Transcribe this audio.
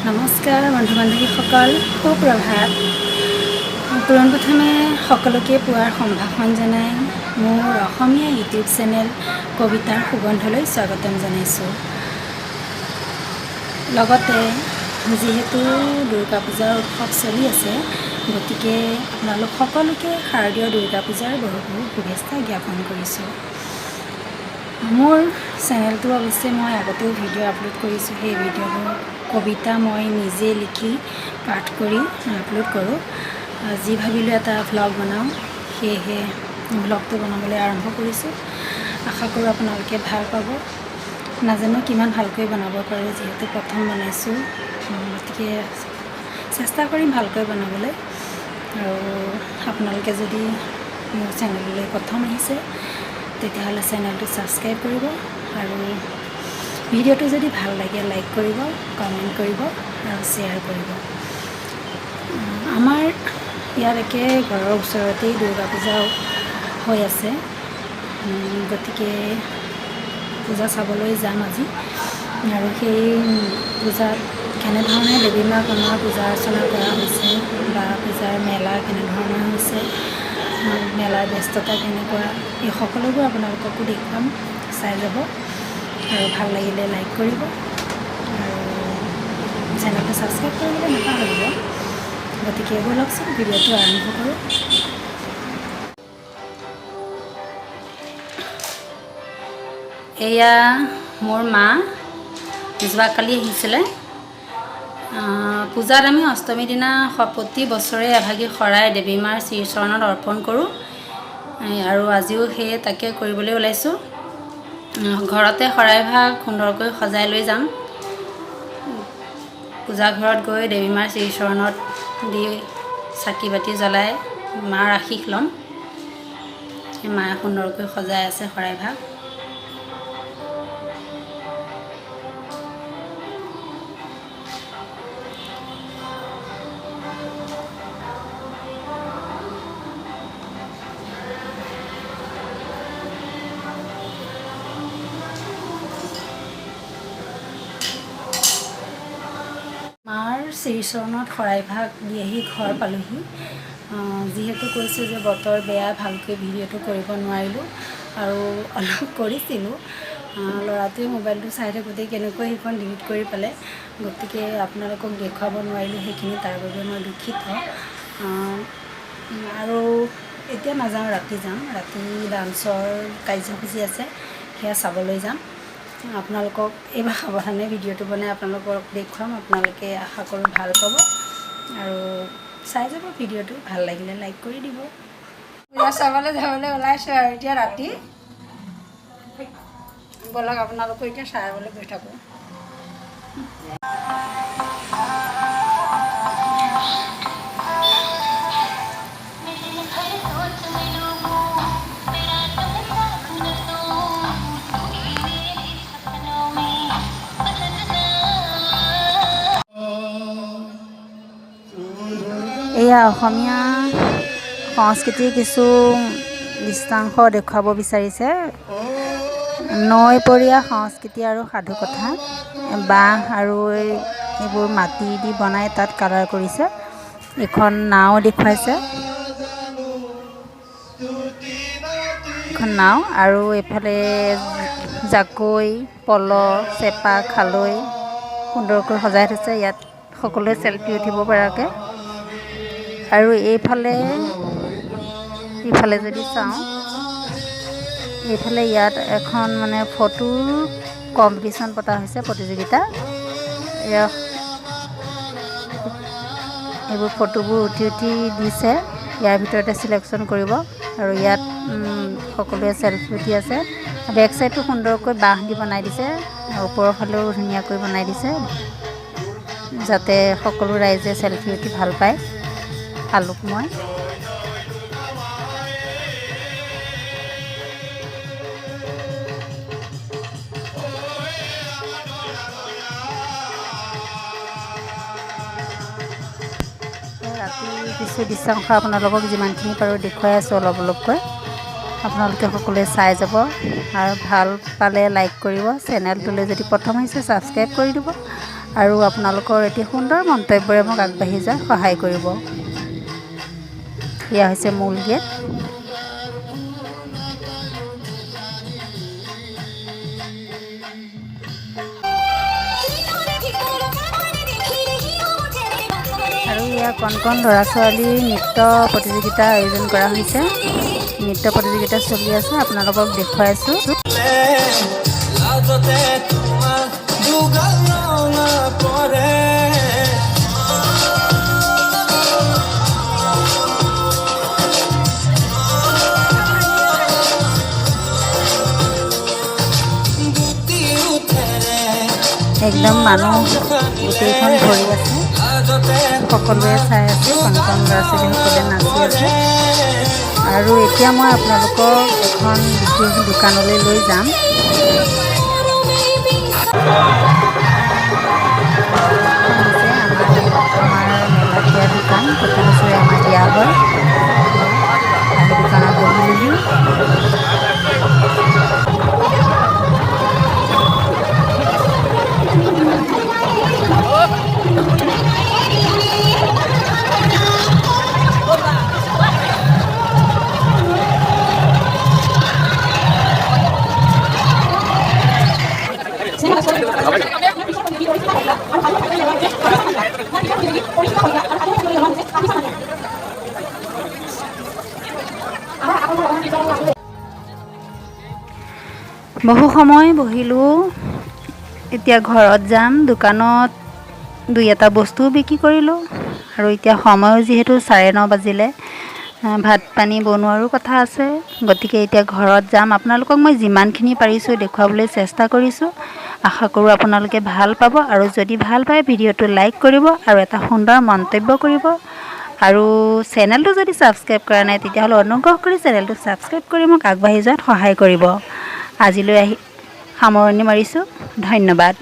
নমস্কাৰ বন্ধু বান্ধৱীসকল, সুপ্ৰভাত। পোনপ্ৰথমে সকলোকে পুৱাৰ সম্ভাষণ জনাই মোৰ অসমীয়া ইউটিউব চেনেল কবিতাৰ সুগন্ধলৈ স্বাগতম জনাইছোঁ। লগতে যিহেতু দুৰ্গা পূজাৰ উৎসৱ চলি আছে, গতিকে আপোনালোক সকলোকে শাৰদীয় দুৰ্গা পূজাৰ বহু বহু শুভেচ্ছা জ্ঞাপন কৰিছোঁ। মোৰ চেনেলটো অৱশ্যে মই আগতেও ভিডিঅ' আপলোড কৰিছোঁ। সেই ভিডিঅ'বোৰ কবিতা মই নিজে লিখি পাঠ কৰি আপলোড কৰোঁ। যি ভাবিলোঁ এটা ভ্লগ বনাওঁ, সেয়েহে ভ্লগটো বনাবলৈ আৰম্ভ কৰিছোঁ। আশা কৰোঁ আপোনালোকে ভাল পাব। নাজানো কিমান ভালকৈ বনাব পাৰোঁ, যিহেতু প্ৰথম বনাইছোঁ, গতিকে চেষ্টা কৰিম ভালকৈ বনাবলৈ। আৰু আপোনালোকে যদি মোৰ চেনেললৈ প্ৰথম আহিছে, তেতিয়াহ'লে চেনেলটো ছাবস্ক্ৰাইব কৰিব আৰু ভিডিঅ'টো যদি ভাল লাগে লাইক কৰিব, কমেণ্ট কৰিব আৰু শ্বেয়াৰ কৰিব। আমাৰ ইয়াত একে ঘৰৰ ওচৰতেই দুৰ্গা পূজা হৈ আছে, গতিকে পূজা চাবলৈ যাম আজি। আৰু সেই পূজাত কেনেধৰণে দেৱী মাক আমাৰ পূজা অৰ্চনা কৰা হৈছে বা পূজাৰ মেলা কেনেধৰণৰ হৈছে, মেলাৰ ব্যস্ততা কেনেকুৱা, এই সকলোবোৰ আপোনালোককো দেখুৱাম, চাই যাব। আৰু ভাল লাগিলে লাইক কৰিব আৰু চেনেলটো ছাবস্ক্ৰাইব কৰিবলৈ নাপাহৰিব। গতিকে ব'লকচোন ভিডিঅ'টো আৰম্ভ কৰোঁ। এয়া মোৰ মা যোৱাকালি আহিছিলে। পূজাত আমি অষ্টমীৰ দিনা প্ৰতি বছৰে এভাগি শৰাই দেৱী মাৰ শ্ৰীচৰণত অৰ্পণ কৰোঁ আৰু আজিও সেয়ে তাকে কৰিবলৈ ওলাইছোঁ। ঘৰতে শৰাইভাগ সুন্দৰকৈ সজাই লৈ যাম। পূজা ঘৰত গৈ দেৱী মাৰ শ্ৰীচৰণত দি চাকি বাতি জ্বলাই মাৰ আশীষ ল'ম। মায়ে সুন্দৰকৈ সজাই আছে শৰাইভাগ। মাৰ শ্ৰীচৰণত শৰাইভাগ দি আহি ঘৰ পালোহি। যিহেতু কৈছোঁ যে বতৰ বেয়া, ভালকৈ ভিডিঅ'টো কৰিব নোৱাৰিলোঁ আৰু অলপ কৰিছিলোঁ। ল'ৰাটোৱে মোবাইলটো চাই থাকোঁতে কেনেকৈ সেইখন ডিলিট কৰি পেলাই, গতিকে আপোনালোকক দেখুৱাব নোৱাৰিলোঁ সেইখিনি, তাৰ বাবে মই দুখিত। আৰু এতিয়া নাযাওঁ, ৰাতি যাম। ৰাতি ডান্সৰ কাৰ্যসূচী আছে, সেয়া চাবলৈ যাম। আপোনালোকক এইবাৰ সাৱধানে ভিডিঅ'টো বনাই আপোনালোকক দেখুৱাম। আপোনালোকে আশা কৰোঁ ভাল পাব আৰু চাই যাব ভিডিঅ'টো। ভাল লাগিলে লাইক কৰি দিব। পূজা চাবলৈ যাবলৈ ওলাইছোঁ আৰু এতিয়া ৰাতি। ব'লক আপোনালোকক এতিয়া চাবলৈ গৈ থাকোঁ। এয়া অসমীয়া সংস্কৃতিৰ কিছু দৃষ্টাংশ দেখুৱাব বিচাৰিছে। নৈপৰীয়া সংস্কৃতি আৰু সাধুকথা, বাঁহ আৰু এইবোৰ মাটি দি বনাই তাত কালাৰ কৰিছে। এখন নাও দেখুৱাইছে, এখন নাও, আৰু এইফালে জাকৈ, পল, চেপা, খালৈ সুন্দৰকৈ সজাই থৈছে। ইয়াত সকলোৱে চেলফি উঠিব পৰাকৈ। আৰু ইফালে যদি চাওঁ, এইফালে ইয়াত এখন মানে ফটোৰ কম্পিটিশ্যন পতা হৈছে, প্ৰতিযোগিতা। এইবোৰ ফটোবোৰ উঠি দিছে, ইয়াৰ ভিতৰতে চিলেকশ্যন কৰিব। আৰু ইয়াত সকলোৱে চেলফি উঠি আছে। বেক চাইডটো সুন্দৰকৈ বাঁহ দি বনাই দিছে, ওপৰৰ ফালেও ধুনীয়াকৈ বনাই দিছে, যাতে সকলো ৰাইজে চেলফি উঠি ভাল পায়। আলোকময়। ৰাতি কিছু দৃশ্যাংশ আপোনালোকক যিমানখিনি পাৰোঁ দেখুৱাই আছোঁ অলপ অলপকৈ। আপোনালোকে সকলোৱে চাই যাব আৰু ভাল পালে লাইক কৰিব। চেনেলটোলৈ যদি প্ৰথম আহিছে ছাবস্ক্ৰাইব কৰি দিব আৰু আপোনালোকৰ এটি সুন্দৰ মন্তব্যৰে মোক আগবাঢ়ি যোৱাত সহায় কৰিব। এয়া হৈছে মূল গেট। আৰু ইয়াৰ কণ কণ ল'ৰা ছোৱালীৰ নৃত্য প্ৰতিযোগিতা আয়োজন কৰা হৈছে। নৃত্য প্ৰতিযোগিতা চলি আছে, আপোনালোকক দেখুৱাই আছোঁ। একদম মানুহ গোটেইখন ভৰি আছে, সকলোৱে চাই আছে, কণ কণ ল'ৰা ছোৱালীসকলে নাচি আছে। আৰু এতিয়া মই আপোনালোকক এখন বিশেষ দোকানলৈ লৈ যাম। আমাৰ মেলাত দিয়া দোকান, প্ৰতি বছৰে আমাৰ দিয়া হয়। আৰু দোকানত বহিলোঁ। বহু সময় বহিলোঁ, এতিয়া ঘৰত যাম। দোকানত দুই এটা বস্তু বিক্ৰী কৰিলোঁ আৰু এতিয়া সময়ো যিহেতু 9:30 বাজিলে, ভাত পানী বনোৱাৰো কথা আছে, গতিকে এতিয়া ঘৰত যাম। আপোনালোকক মই যিমানখিনি পাৰিছোঁ দেখুৱাবলৈ চেষ্টা কৰিছোঁ। আশা কৰোঁ আপোনালোকে ভাল পাব, আৰু যদি ভাল পায় ভিডিঅ'টো লাইক কৰিব আৰু এটা সুন্দৰ মন্তব্য কৰিব। আৰু চেনেলটো যদি ছাবস্ক্ৰাইব কৰা নাই তেতিয়াহ'লে অনুগ্ৰহ কৰি চেনেলটো ছাবস্ক্ৰাইব কৰি মোক আগবাঢ়ি যোৱাত সহায় কৰিব। আজিলৈ সামৰণি মাৰিছোঁ। ধন্যবাদ।